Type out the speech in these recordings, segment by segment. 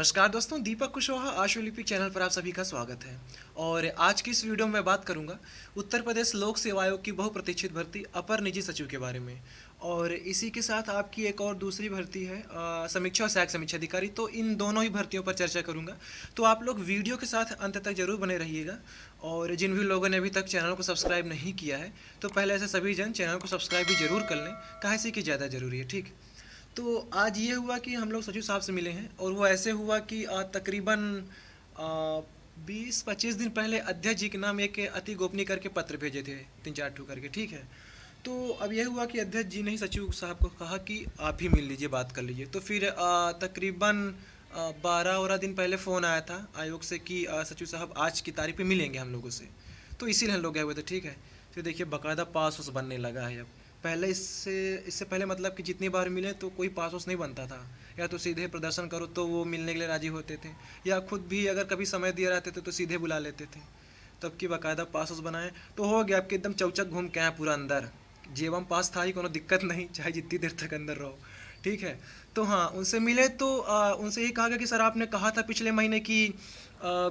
नमस्कार दोस्तों, दीपक कुशवाहा आशुलिपिक चैनल पर आप सभी का स्वागत है। और आज की इस वीडियो में मैं बात करूंगा उत्तर प्रदेश लोक सेवा आयोग की बहुप्रतीक्षित भर्ती अपर निजी सचिव के बारे में। और इसी के साथ आपकी एक और दूसरी भर्ती है समीक्षा और सहायक समीक्षा अधिकारी। तो इन दोनों ही भर्तियों पर चर्चा करूंगा। तो आप लोग वीडियो के साथ अंत तक जरूर बने रहिएगा। और जिन भी लोगों ने अभी तक चैनल को सब्सक्राइब नहीं किया है तो पहले ऐसे सभी जन चैनल को सब्सक्राइब भी जरूर कर लें, काहे से कि ज़्यादा ज़रूरी है। ठीक। तो आज ये हुआ कि हम लोग सचिव साहब से मिले हैं और वो ऐसे हुआ कि तकरीबन 20-25 दिन पहले अध्यक्ष जी के नाम एक अति गोपनीय करके पत्र भेजे थे, 3-4 ठो करके। ठीक है। तो अब यह हुआ कि अध्यक्ष जी ने ही सचिव साहब को कहा कि आप ही मिल लीजिए, बात कर लीजिए। तो फिर तकरीबन 12 दिन पहले फ़ोन आया था आयोग से कि सचिव साहब आज की तारीख पे मिलेंगे हम लोगों से। तो इसीलिए हम लोग गए हुए थे। ठीक है। फिर देखिए बाकायदा पास उस बनने लगा है अब। पहले इससे पहले मतलब कि जितनी बार मिले तो कोई पास उस नहीं बनता था। या तो सीधे प्रदर्शन करो तो वो मिलने के लिए राजी होते थे, या खुद भी अगर कभी समय दिए रहते थे तो सीधे बुला लेते थे। तब की बाकायदा पास उस बनाए तो हो गया आपके एकदम चौचक घूम के आए पूरा अंदर। जेबम पास था ही, कोनो दिक्कत नहीं, चाहे जितनी देर तक अंदर रहो। ठीक है। तो हाँ, उनसे मिले तो उनसे यही कहा गया कि सर आपने कहा था पिछले महीने कि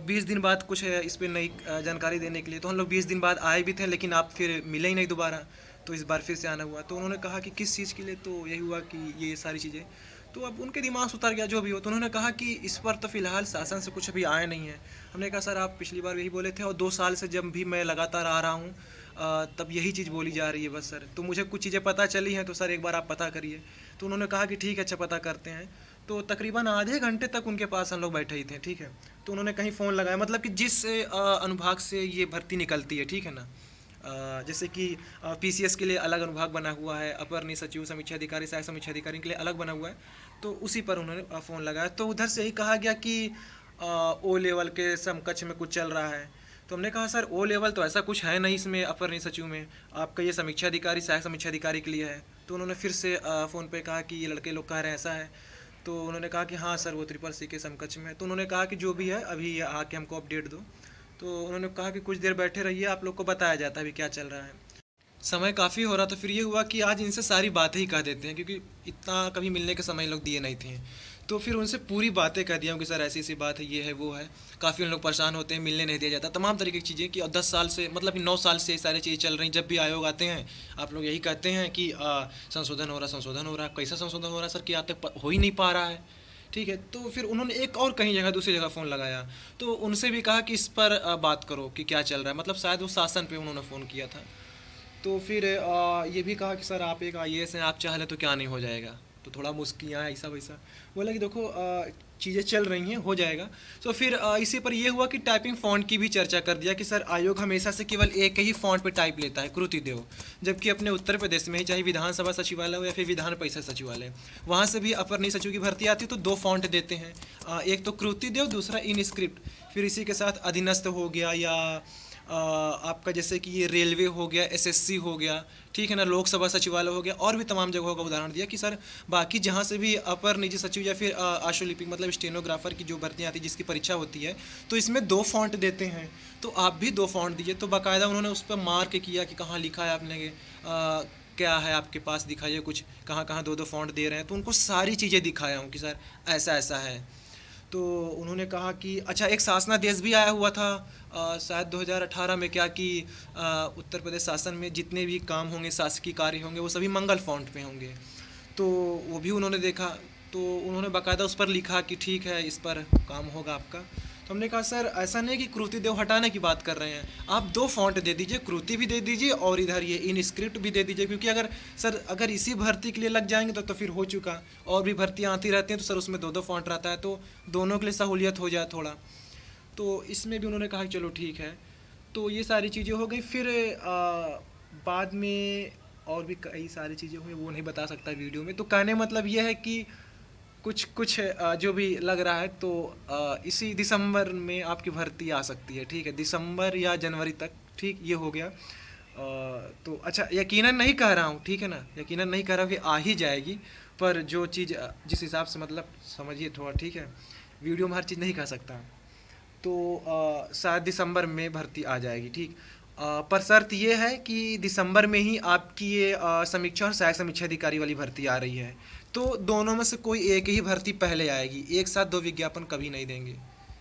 20 दिन बाद कुछ है इस पर नई जानकारी देने के लिए। तो हम लोग 20 दिन बाद आए भी थे, लेकिन आप फिर मिले ही नहीं दोबारा। तो इस बार फिर से आना हुआ। तो उन्होंने कहा कि किस चीज़ के लिए। तो यही हुआ कि ये सारी चीज़ें। तो अब उनके दिमाग से उतर गया जो भी हो। तो उन्होंने कहा कि इस पर तो फिलहाल शासन से कुछ अभी आया नहीं है। हमने कहा सर आप पिछली बार यही बोले थे और 2 साल से जब भी मैं लगातार आ रहा हूँ तब यही चीज़ बोली जा रही है बस सर। तो मुझे कुछ चीज़ें पता चली हैं तो सर एक बार आप पता करिए। तो उन्होंने कहा कि ठीक है, अच्छा पता करते हैं। तो तकरीबन आधे घंटे तक उनके पास हम लोग बैठे ही थे। ठीक है। तो उन्होंने कहीं फ़ोन लगाया, मतलब कि जिस अनुभाग से ये भर्ती निकलती है, ठीक है ना। जैसे कि पीसीएस के लिए अलग अनुभाग बना हुआ है, अपर निजी सचिव, समीक्षा अधिकारी, सहायक समीक्षा अधिकारी के लिए अलग बना हुआ है। तो उसी पर उन्होंने फ़ोन लगाया। तो उधर से यही कहा गया कि ओ लेवल के समकक्ष में कुछ चल रहा है। तो हमने कहा सर ओ लेवल तो ऐसा कुछ है नहीं इसमें, अपर निजी सचिव में। आपका ये समीक्षा अधिकारी, सहायक समीक्षा अधिकारी के लिए है। तो उन्होंने फिर से फ़ोन पे कहा कि ये लड़के लोग कह रहे हैं ऐसा है। तो उन्होंने कहा कि हाँ सर वो CCC के समकक्ष में है। तो उन्होंने कहा कि जो भी है अभी आके हमको अपडेट दो। तो उन्होंने कहा कि कुछ देर बैठे रहिए, आप लोग को बताया जाता है अभी क्या चल रहा है। समय काफ़ी हो रहा था। फिर ये हुआ कि आज इनसे सारी बातें ही कह देते हैं, क्योंकि इतना कभी मिलने के समय लोग दिए नहीं थे। तो फिर उनसे पूरी बातें कह दिया कि सर ऐसी ऐसी बात है, ये है वो है। काफ़ी उन लोग परेशान होते हैं, मिलने नहीं दिया जाता, तमाम तरीके की चीज़ें। कि 10 साल से, मतलब कि 9 साल से ये सारी चीज़ें चल रही। जब भी आयोग आते हैं आप लोग यही कहते हैं कि संशोधन हो रहा, संशोधन हो रहा। कैसा संशोधन हो रहा है सर कि आज तक हो ही नहीं पा रहा है। ठीक है। तो फिर उन्होंने एक और कहीं जगह दूसरी जगह फ़ोन लगाया। तो उनसे भी कहा कि इस पर बात करो कि क्या चल रहा है, मतलब शायद वो शासन पे उन्होंने फ़ोन किया था। तो फिर ये भी कहा कि सर आप एक आईएएस हैं, आप चाह लें तो क्या नहीं हो जाएगा। तो थोड़ा मुस्कियाँ ऐसा वैसा बोला कि देखो चीज़ें चल रही हैं, हो जाएगा। तो फिर इसी पर यह हुआ कि टाइपिंग फ़ॉन्ट की भी चर्चा कर दिया कि सर आयोग हमेशा से केवल एक ही फ़ॉन्ट पे टाइप लेता है, कृतिदेव। जबकि अपने उत्तर प्रदेश में ही चाहे विधानसभा सचिवालय हो या फिर विधान परिषद सचिवालय, वहाँ से भी अपर निजी सचिव की भर्ती आती है तो 2 फ़ॉन्ट देते हैं। एक तो कृतिदेव, दूसरा इन स्क्रिप्ट। फिर इसी के साथ अधीनस्थ हो गया, या आपका जैसे कि ये रेलवे हो गया, एसएससी हो गया, ठीक है ना, लोकसभा सचिवालय हो गया, और भी तमाम जगहों का उदाहरण दिया कि सर बाकी जहाँ से भी अपर निजी सचिव या फिर आशुलिपिक मतलब स्टेनोग्राफर की जो भर्तियाँ आती है, जिसकी परीक्षा होती है, तो इसमें 2 फ़ॉन्ट देते हैं। तो आप भी 2 फ़ॉन्ट दीजिए। तो बाकायदा उन्होंने उस पर मार्क किया कि कहाँ लिखा है आपने, क्या है आपके पास, दिखाइए कुछ, कहाँ कहाँ 2-2 फ़ॉन्ट दे रहे हैं। तो उनको सारी चीज़ें दिखाया हूँ कि सर ऐसा ऐसा है। तो उन्होंने कहा कि अच्छा एक शासनादेश भी आया हुआ था शायद 2018 में, क्या कि उत्तर प्रदेश शासन में जितने भी काम होंगे, शासकीय कार्य होंगे, वो सभी मंगल फ़ॉन्ट पे होंगे। तो वो भी उन्होंने देखा। तो उन्होंने बाकायदा उस पर लिखा कि ठीक है इस पर काम होगा आपका। तो हमने कहा सर ऐसा नहीं कि कृतिदेव हटाने की बात कर रहे हैं, आप 2 फ़ॉन्ट दे दीजिए, कृति भी दे दीजिए और इधर ये इन स्क्रिप्ट भी दे दीजिए। क्योंकि अगर इसी भर्ती के लिए लग जाएंगे तो फिर हो चुका। और भी भर्तियाँ आती रहती हैं तो सर उसमें 2-2 फ़ॉन्ट रहता है, तो दोनों के लिए सहूलियत हो जाए थोड़ा। तो इसमें भी उन्होंने कहा कि चलो ठीक है। तो ये सारी चीज़ें हो गई। फिर बाद में और भी कई सारी चीज़ें हुई, वो नहीं बता सकता वीडियो में। तो कहने मतलब ये है कि कुछ कुछ जो भी लग रहा है तो इसी दिसंबर में आपकी भर्ती आ सकती है। ठीक है, दिसंबर या जनवरी तक। ठीक, ये हो गया। तो अच्छा यकीनन नहीं कह रहा हूँ, ठीक है ना, यकीनन नहीं कह रहा हूँ कि आ ही जाएगी। पर जो चीज़ जिस हिसाब से, मतलब समझिए थोड़ा, ठीक है, वीडियो में हर चीज़ नहीं कह सकता। तो शायद दिसंबर में भर्ती आ जाएगी। ठीक। पर शर्त ये है कि दिसंबर में ही आपकी ये समीक्षा और सहायक समीक्षा अधिकारी वाली भर्ती आ रही है। तो दोनों में से कोई एक ही भर्ती पहले आएगी, एक साथ दो विज्ञापन कभी नहीं देंगे।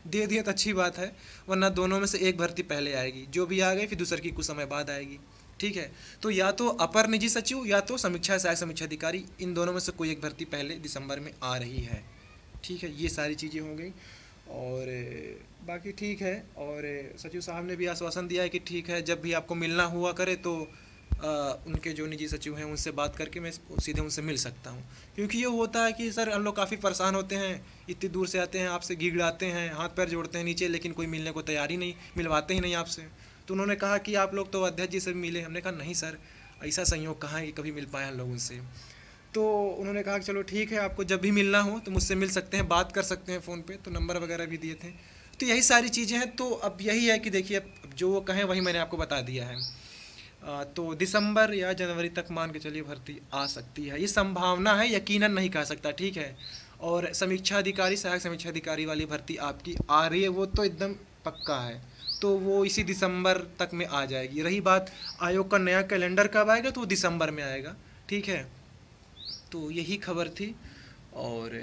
दे दिया तो अच्छी बात है, वरना दोनों में से एक भर्ती पहले आएगी, जो भी आ गई फिर दूसरी की कुछ समय बाद आएगी। ठीक है, तो या तो अपर निजी सचिव या तो समीक्षा सहायक समीक्षा अधिकारी, इन दोनों में से कोई एक भर्ती पहले दिसंबर में आ रही है। ठीक है, ये सारी चीज़ें हो गई। और बाकी ठीक है। और सचिव साहब ने भी आश्वासन दिया है कि ठीक है, जब भी आपको मिलना हुआ करे तो उनके जो निजी सचिव हैं उनसे बात करके मैं सीधे उनसे मिल सकता हूँ। क्योंकि ये होता है कि सर हम लोग काफ़ी परेशान होते हैं, इतनी दूर से आते हैं, आपसे गिड़गिड़ाते हैं, हाथ पैर जोड़ते हैं नीचे, लेकिन कोई मिलने को तैयार ही नहीं, मिलवाते ही नहीं आपसे। तो उन्होंने कहा कि आप लोग तो अध्यक्ष जी से मिले। हमने कहा नहीं सर, ऐसा संयोग कहाँ है कि कभी मिल पाए हम लोग उनसे। तो उन्होंने कहा कि चलो ठीक है, आपको जब भी मिलना हो तो मुझसे मिल सकते हैं, बात कर सकते हैं फ़ोन पे। तो नंबर वगैरह भी दिए थे। तो यही सारी चीज़ें हैं। तो अब यही है कि देखिए, अब जो वो कहें वही मैंने आपको बता दिया है। तो दिसंबर या जनवरी तक मान के चलिए भर्ती आ सकती है, ये संभावना है, यकीनन नहीं कह सकता। ठीक है, और समीक्षा अधिकारी सहायक समीक्षा अधिकारी वाली भर्ती आपकी आ रही है, वो तो एकदम पक्का है। तो वो इसी दिसंबर तक में आ जाएगी। रही बात आयोग का नया कैलेंडर कब आएगा, तो वो दिसंबर में आएगा। ठीक है, तो यही खबर थी। और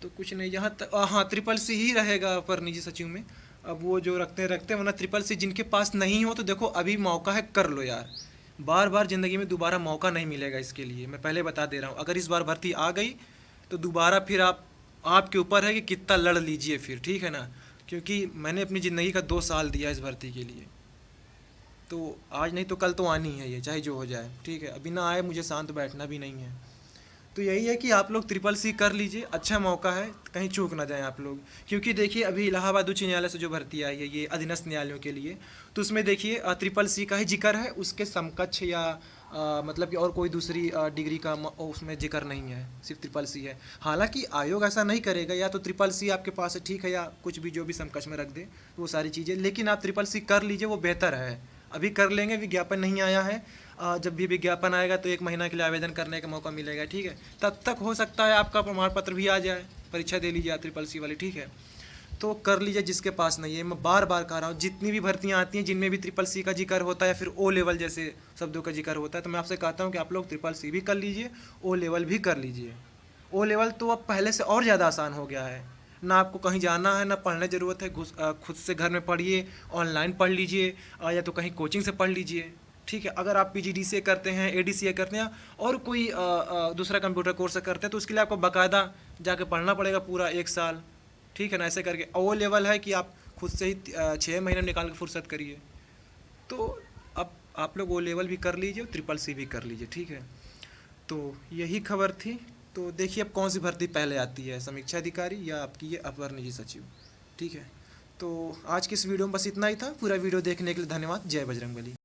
तो कुछ नहीं, यहाँ तक हाँ, ट्रिपल सी ही रहेगा पर निजी सचिव में। अब वो जो रखते हैं रखते हैं, वरना ट्रिपल सी जिनके पास नहीं हो तो देखो अभी मौका है, कर लो यार। बार बार ज़िंदगी में दोबारा मौका नहीं मिलेगा इसके लिए, मैं पहले बता दे रहा हूँ। अगर इस बार भर्ती आ गई तो दोबारा फिर आपके ऊपर है कि कितना लड़ लीजिए फिर। ठीक है ना, क्योंकि मैंने अपनी ज़िंदगी का 2 साल दिया इस भर्ती के लिए। तो आज नहीं तो कल तो आनी है ये, चाहे जो हो जाए। ठीक है, अभी ना आए मुझे शांत बैठना भी नहीं है। तो यही है कि आप लोग ट्रिपल सी कर लीजिए, अच्छा मौका है, कहीं चूक ना जाएं आप लोग। क्योंकि देखिए अभी इलाहाबाद उच्च न्यायालय से जो भर्ती आई है ये अधीनस्थ न्यायालयों के लिए, तो उसमें देखिए ट्रिपल सी का ही जिक्र है, उसके समकक्ष या मतलब कि और कोई दूसरी डिग्री का उसमें जिक्र नहीं है, सिर्फ ट्रिपल सी है। हालांकि आयोग ऐसा नहीं करेगा, या तो ट्रिपल सी आपके पास है ठीक है, या कुछ भी जो भी समकक्ष में रख दे वो सारी चीज़ें, लेकिन आप ट्रिपल सी कर लीजिए, वो बेहतर है। अभी कर लेंगे, विज्ञापन नहीं आया है। जब भी विज्ञापन आएगा तो 1 महीना के लिए आवेदन करने का मौका मिलेगा। ठीक है, तब तक हो सकता है आपका प्रमाण पत्र भी आ जाए, परीक्षा दे लीजिए ट्रिपल सी वाली। ठीक है, तो कर लीजिए जिसके पास नहीं है। मैं बार बार कह रहा हूँ, जितनी भी भर्तियाँ आती हैं जिनमें भी ट्रिपल सी का जिक्र होता है या फिर ओ लेवल जैसे शब्दों का जिक्र होता है, तो मैं आपसे कहता हूँ कि आप लोग ट्रिपल सी भी कर लीजिए, ओ लेवल भी कर लीजिए। ओ लेवल तो अब पहले से और ज़्यादा आसान हो गया है, ना आपको कहीं जाना है, ना पढ़ने की ज़रूरत है, खुद से घर में पढ़िए, ऑनलाइन पढ़ लीजिए, या तो कहीं कोचिंग से पढ़ लीजिए। ठीक है, अगर आप पीजीडीसीए करते हैं, एडीसीए करते हैं, और कोई दूसरा कंप्यूटर कोर्स करते हैं, तो उसके लिए आपको बाकायदा जाके पढ़ना पड़ेगा पूरा 1 साल। ठीक है ना, ऐसे करके। वो लेवल है कि आप खुद से ही 6 महीने निकाल के फुर्सत करिए। तो अब आप लोग वो लेवल भी कर लीजिए और ट्रिपल सी भी कर लीजिए। ठीक है, तो यही खबर थी। तो देखिए अब कौन सी भर्ती पहले आती है, समीक्षा अधिकारी या आपकी ये अपर निजी सचिव। ठीक है, तो आज की इस वीडियो में बस इतना ही था। पूरा वीडियो देखने के लिए धन्यवाद। जय बजरंगबली।